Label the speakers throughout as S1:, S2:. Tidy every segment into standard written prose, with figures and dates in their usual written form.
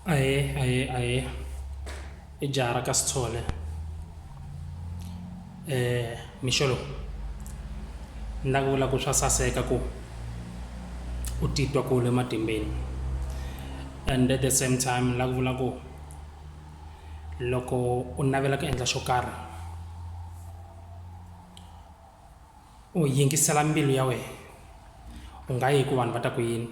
S1: Ahee, i jaha ra ka Sithole. Mixo lowu ni la ku vula ku swa saseka ku u titwa ku u le matimbeni, and at the same time ni la ku vula ku loko u navela ku endla xo karhi u yingisela mbilu ya wena, u nga yi ku vanhu va ta ku yini.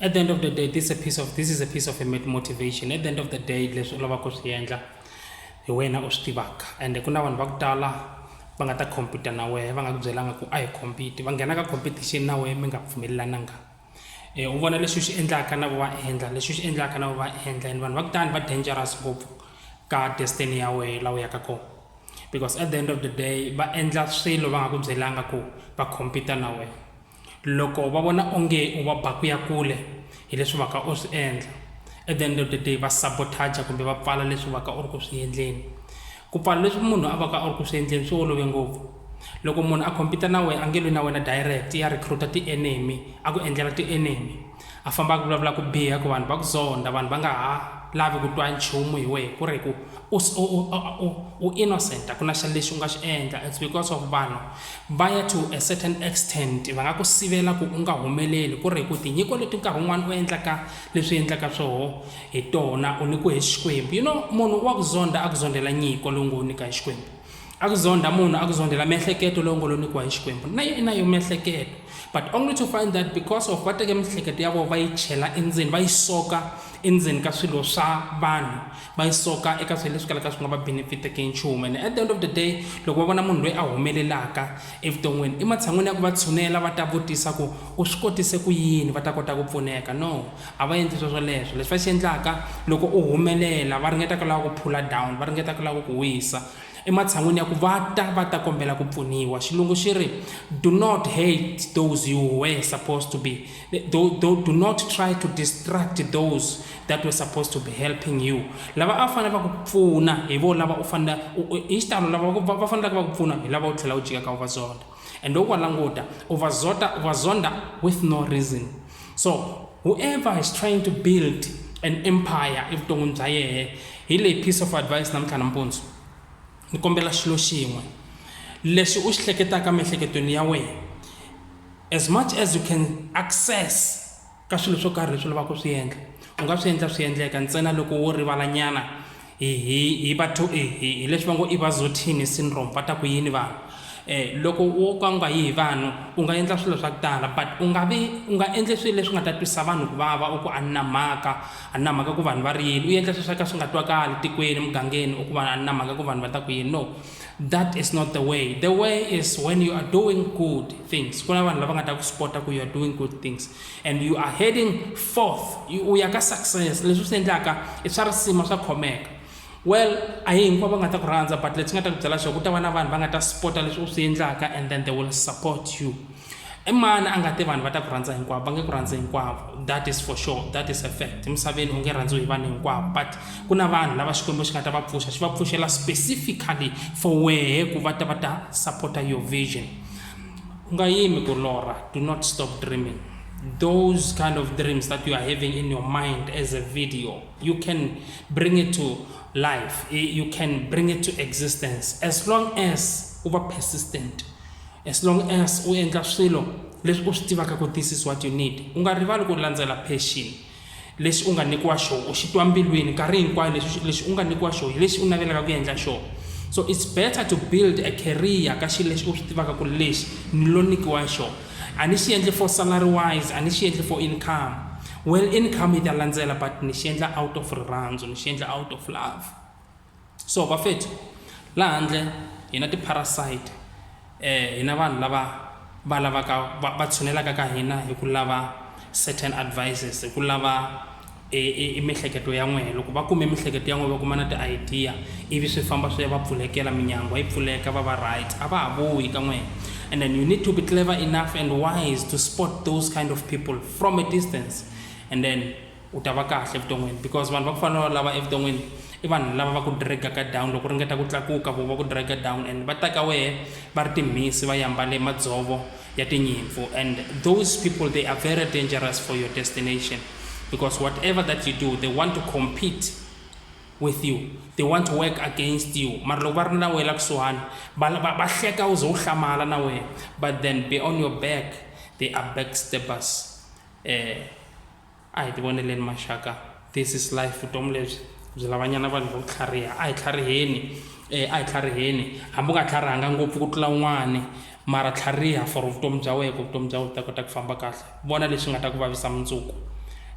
S1: At the end of the day, this is a piece of motivation. At the end of the day, leswi u lavaka ku swi endla hi wena u swi tivaka, and ku na vanhu va ku tala va nga ta compete na wehe va nga ku byelanga ku a hi compete, va nghena ka competition na wehe mi nga pfumelelananga. U vona leswi swi endlaka na vo va endla, leswi swi endlaka na vo va endla, and vanhu va ku tani va dangerous ngopfu ka destiny ya wehe laha u yaka kona, because at the end of the day va endla swilo va nga ku byelanga ku va compete na wehe. Loko va vona onge u va baku ya kule hi leswi va ka u swi endla, at the end of the day va sabotage kumbe va pfala leswi va ka u ri ku swi endleni. Ku pfala leswi munhu a va ka a ri ku swi endleni swi olove ngopfu. Loko munhu a compete na wena a nge lwi na wena direct, ya recruiter ti-enemy, a ku endlela ti-enemy, a famba a ku vulavula ku biha ku vanhu va ku zonda, vanhu va nga ha lavi ku twa nchumu hi wena ku ri ku u innocent, a ku na xa lexi u nga xi endla. It's because of vanhu va ya to a certain extent va nga ku sivela ku u nga humeleli, ku ri ku tinyiko leti nkarhi wun'wana u endlaka leswi endlaka swoho hi tona u nyikiwe hi xikwembu. Munhu wa ku zonda a ku zondela nyiko lowu ngo u nyika hi xikwembu, a ku zonda munhu a ku zondela miehleketo lowu ngo lo nyikiwa hi xikwembu, na yo miehleketo, but only to find that because of va teke miehleketo ya vona va yi chela endzeni, va yi soka endzeni ka swilo swa vanhu, va yi soka eka swilo leswi kalaka swi nga va benefiteki nchumu. And at the end of the day loko va vona munhu loyi a humelelaka evuton'wini ematshan'wini ya ku va tshunela va ta vutisa ku u swi kotise ku yini va ta kota ku pfuneka, no, a va endli swoleswo. Leswi va xi endlaka loko u humelela va ringeta ku lava ku phula down, va ringeta ku lava ku wisa ematshan'wini ya ku va ta kombela ku pfuniwa. Xilungu xi ri do not hate those you were supposed to be, do not try to distract those that were supposed to be helping you. Lava a fanele va ku pfuna hi vo lava u fanele hi xitalo lava va faneleke va ku pfuna hi lava u tlhela u jika ka u va zonda, and loko wa languta u va zonda with no reason. So whoever is trying to build an empire evuton'wini bya yehe, hi leyi piece of advice namuntlha nampundzu ni kombela xilo xin'we lexi u xi hleketaka miehleketweni ya wena, as much as you can access ka swilo swo karhi leswi lavaka ku swi endla, u nga swi endla swi endleka ntsena loko wo rivalanyana hi leswi va ngo i vazothini syndrome, va ta ku yini vanhu. Loko wo ka u nga yi hi vanhu u nga endla swilo swa ku tala, but u nga endli swilo leswi nga ta twisa vanhu ku vava, u ku a ni na mhaka ku vanhu va ri yini, u endla swilo swa ka swi nga twakali tikweni mugangeni u ku a ni na mhaka ku vanhu va ta ku yini. No, that is not the way. The way is when you are doing good things, ku na vanhu lava nga ta ku support ku you are doing good things and you are heading forth, u ya ka success. Leswi swi endlaka i swa risima swa khomeka. Well, a hi hinkwavo va nga ta ku rhandza, but leswi nga ta ku byela xo ku ta va na vanhu va nga ta support leswi u swi endlaka, and then they will support you. Mani a nga te vanhu va ta ku rhandza hinkwavo, va nge ku rhandza hinkwavo, that is for sure, that is a fact. Emisaveni u nge rhandziwi hi vanhu hinkwavo, but ku na vanhu lava xikwembu xi nga ta va pfuxa, xi va pfuxela specifically for wehe ku va ta supporta your vision. U nga yimi ku lorha, do not stop dreaming. Those kind of dreams that you are having in your mind as a video, you can bring it to life, you can bring it to existence as long as you are persistent, as long as u endla swilo leswi u swi tivaka ku this is what you need. U nga rivali ku landzela passion, leswi u nga nyikiwa xo u xi twa mbilwini nkarhi hinkwayo, leswi u nga nyikiwa xo hi leswi u navelaka ku endla xo. So it's better to build a career ka xilo lexi u swi tivaka ku lexi ni lo nyikiwa xo, a ni xi endli for salary wise, a ni xi endli for income. Well, income yi ta landzela, but ni xi endla out of rirhandzu, ni xi endla out of love. So bafethu laha handle hi na ti-parasite, hi na vanhu lava va lavaka va tshunelaka ka hina hi ku lava certain advices, hi ku lava miehleketo ya n'wehe. Loko va kume miehleketo ya n'wehe va kuma na ti-idea, ivi swi famba swi ya va pfulekela minyango yi pfuleka va va right, a va ha vuyi ka n'wehe. And then you need to be clever enough and wise to spot those kind of people from a distance, and then u ta va kahle evuton'wini, because vanhu va ku fana na lava evuton'wini i vanhu lava va ku dragaka down loko ringeta ku tlakuka, vo va ku draga down, and va ta ka wehe va ri timhisi va yambale madzovo ya tinyimpfu, and those people they are very dangerous for your destination. because whatever that you do, they want to compete with you, they want to work against you. Mara loko va ri na wena kusuhani va hleka u ze u hlamala na wena, but then be on your back, they are backstabbers. A hi ti voneleni maxaka, this is life. Vutomi lebyi byi lavanyana vanhu vo tlhariha. A hi tlhariheni hambi u nga tlharihanga ngopfu ku tlula un'wana, mara tlhariha for vutomi bya wena, ku vutomi bya wena byi ta kota ku famba kahle. Vona leswi nga ta ku vavisa mundzuku,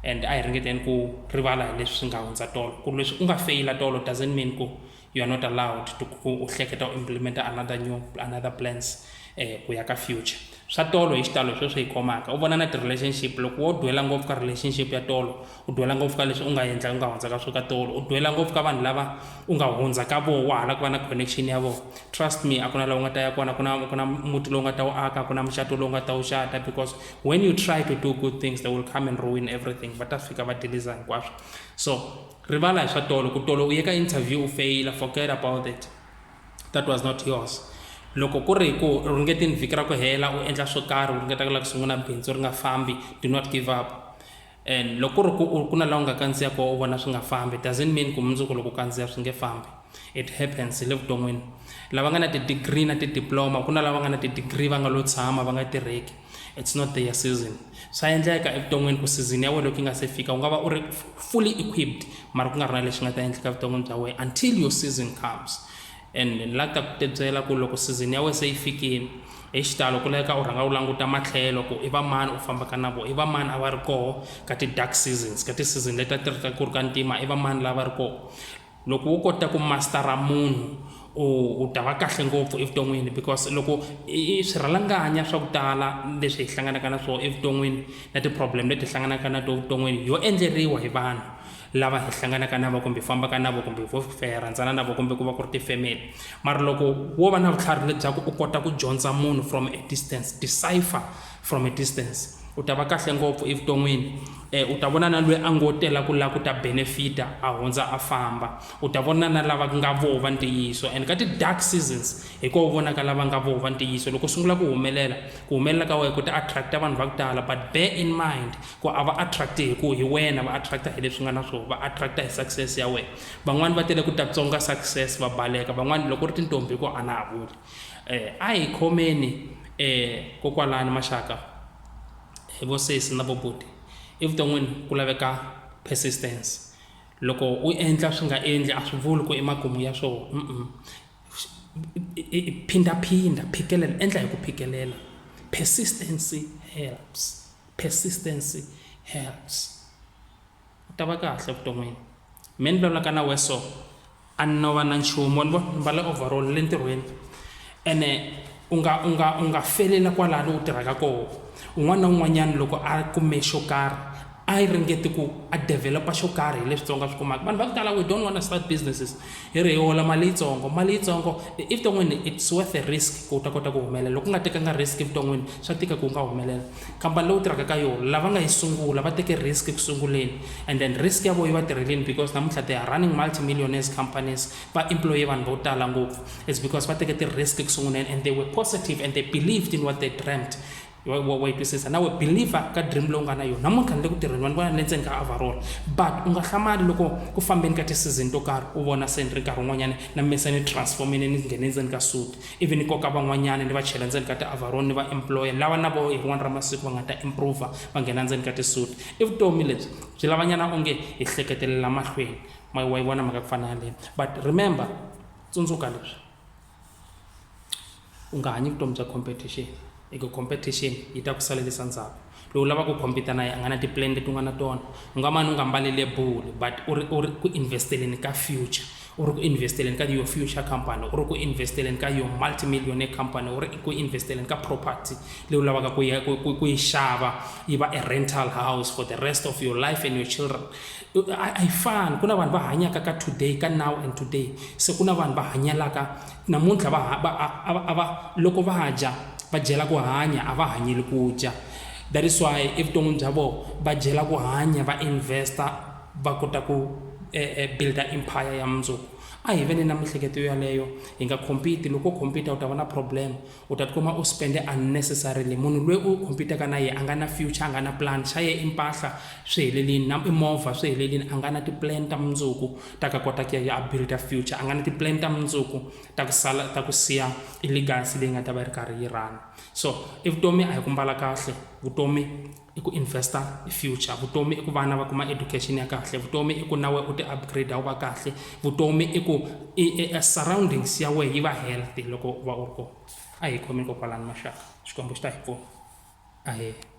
S1: and a hi ringeteni ku rivala hi leswi swi nga hundza tolo. Ku leswi u nga faila tolo doesn't mean ku you are not allowed to ku hleketa u implement another plans ku ya ka future. Swa tolo hi xitalo sweswi hi khomaka, u vona na ti-relationship, loko wo dwela ngopfu ka relationship ya tolo, u dwela ngopfu ka leswi u nga endla u nga hundza ka swo ka tolo, u dwela ngopfu ka vanhu lava u nga hundza ka vo wa hala ku va na connection ya vo, trust me a ku na laha u nga ta ya kona, ku na muti lowu nga ta wu aka, ku na muxato lowu nga ta wu xata, because when you try to do good things they will come and ruin everything. Va ta fika va deliza hinkwaswo. So rivala hi swa tolo, ku tolo u ye ka interview u faila, forget about it, that was not yours. Loko ku ri ku ringetini vhiki ra ku hela u endla swo karhi, u ringeta ku lava ku sungula bindzu ri nga fambi, do not give up. And loko ku ri ku na laha u nga kandziya kona u vona swi nga fambi, doesn't mean ku mundzuku loko u kandziya swi nge fambi. It happens hi le vuton'wini. Lava nga na ti-degree na ti-diploma, ku na lava nga na ti-degree va nga lo tshama va nga tirheki, it's not their season. Swa endleka evuton'wini ku season ya wena loko yi nga se fika u nga va u ri fully equipped, mara ku nga ri na lexi nga ta endleka vuton'wini bya wena until your season comes. And la ta ku byela ku loko season ya wena se yi fikile, hi xitalo ku laveka u rhanga u languta matlhelo ku i va mani u fambaka na vona, i va mani a va ri koho ka ti-dark seasons, ka ti-season leti a ti ri ku ri ka ntima, i va mani lava ri koho. Loko u kota ku mastera munhu u ta va kahle ngopfu evuton'wini, because loko i swirhalanganya swa ku tala leswi hi hlanganaka na swona evuton'wini na ti-problem leti hi hlanganaka na tona evuton'wini yo endleriwa hi vanhu lava hi hlanganaka na vo kumbe fambaka na vo kumbe vo rhandzana na vo kumbe ku va ku ri ti-family. Mara loko wo va na vutlhari lebyaku u kota ku dyondza munhu from a distance, decipher from a distance, u ta va kahle ngopfu evuton'wini. U ta vona na loyi a ngo tela ku lava ku ta benefita a hundza a famba, u ta vona na lava nga vova ntiyiso, and ka ti-dark seasons hi ko u vonaka lava nga vova ntiyiso. Loko sungula ku humelela ka wena ku ta attracta vanhu va ku tala, but bear in mind ku a va attracte hi ku hi wena, va attracta hi leswi nga na swona, va attracta hi success ya wena. Van'wani va tele ku ta tsonga success va baleka, van'wani loko ri tintombi hi ku a na ha vuli. A hi khomeni kokwalani maxaka, vo sesi na vo buti, evuton'wini ku laveka persistence. Loko u endla swi nga endli a swi vuli ku emakumu ya swona, phindaphinda, phikelela, endla hi ku phikelela. Persistency helps. U ta va kahle evuton'wini. Me ni vulavulaka na wehe so a ni no va na nchumu, ni mbale overall le ntirhweni, ene u nga felela kwalano u tirhaka kona. Un'wana na un'wanyana loko a kume xo karhi a yi ringeti ku a developa xo karhi hi leswitsongo a swi kumaka. Vanhu va ku tala we don't want to start businesses, hi ri hi hola mali yitsongo evuton'wini, it's worth a risk ku u ta kota ku humelela. Loko u nga tekanga risk evuton'wini swa tika ku u nga humelela. Khampani leyi u tirhaka ka yona lava nga yi sungula va teke risk ku sunguleni, and then risk ya vona yi va tirheleni, because namuntlha they are running multi-millionaires companies, va employe vanhu vo tala ngopfu. It's because va teke ti-risk ku sunguleni, and they were positive and they believed in what they dreamt. Wa twisisa nawe believer ka dream lowu nga na yona. Namuntlha ni le ku tirheni vanhu vona le ndzeni ka overall, but u nga hlamali loko ku fambeni ka ti-season to karhi u vona se ni ri nkarhi wun'wanyana na mme se ni transformini ni nghene ndzeni ka suit, even koka van'wanyana ni va chela ndzeni ka ti-overall ni va employer lava na vo hi rin'wana ra masiku va nga ta improve va nghena ndzeni ka ti-suit. I vutomi lebyi byi lavanyana onge hi hleketelela mahlweni, wa yi vona mhaka ku fana yaleyo. But remember, tsundzuka leswi, u nga hanyi vutomi bya competition. Eka competition yi ta ku salerisa ndzhaku. Lowu lava ku compete na ye a nga na ti-plan leti u nga na tona, u nga mani u nga mbalele bulu, but u ri ku investeleni ka future, u ri ku investeleni ka your future company, u ri ku investeleni ka your multi-millionaire company, u ri ku investeleni ka property leyi u lavaka ku yi xava yi va a rental house for the rest of your life and your children. A yi fani, ku na vanhu va hanyaka ka today, ka now and today, se ku na vanhu va hanyalaka namuntlha loko va dya va jela ku hanya, a va hanyeli ku dya. That is why evuton'wini bya vona va jela ku hanya, va investa, va kota ku builda empire ya mundzuku. a hi veni na mihleketo yaleyo hi nga compete. Loko u compete u ta va na problem, u ta tikuma u spende unnecessarily. Munhu loyi u compete-ka na yena a nga na future, a nga na plan, xa ye i mpahla swi helelini, na i movha swi helelini, a nga na ti-plan ta mundzuku ta ka kota ku ya build-a future, a nga na ti-plan ta mundzuku ta ku siya i legacy leyi nga ta va yi ri karhi yi rana. So i vutomi a hi ku mbala kahle, vutomi i ku investa i future, vutomi i ku vana va kuma education ya kahle, vutomi i ku na we u ti upgrade u va kahle, vutomi i ku surroundings ya wena yi va healthy loko u va u ri kona. A hi khomeni kokwalani maxaka, xikwembu xi ta hi pfuna. Ahee.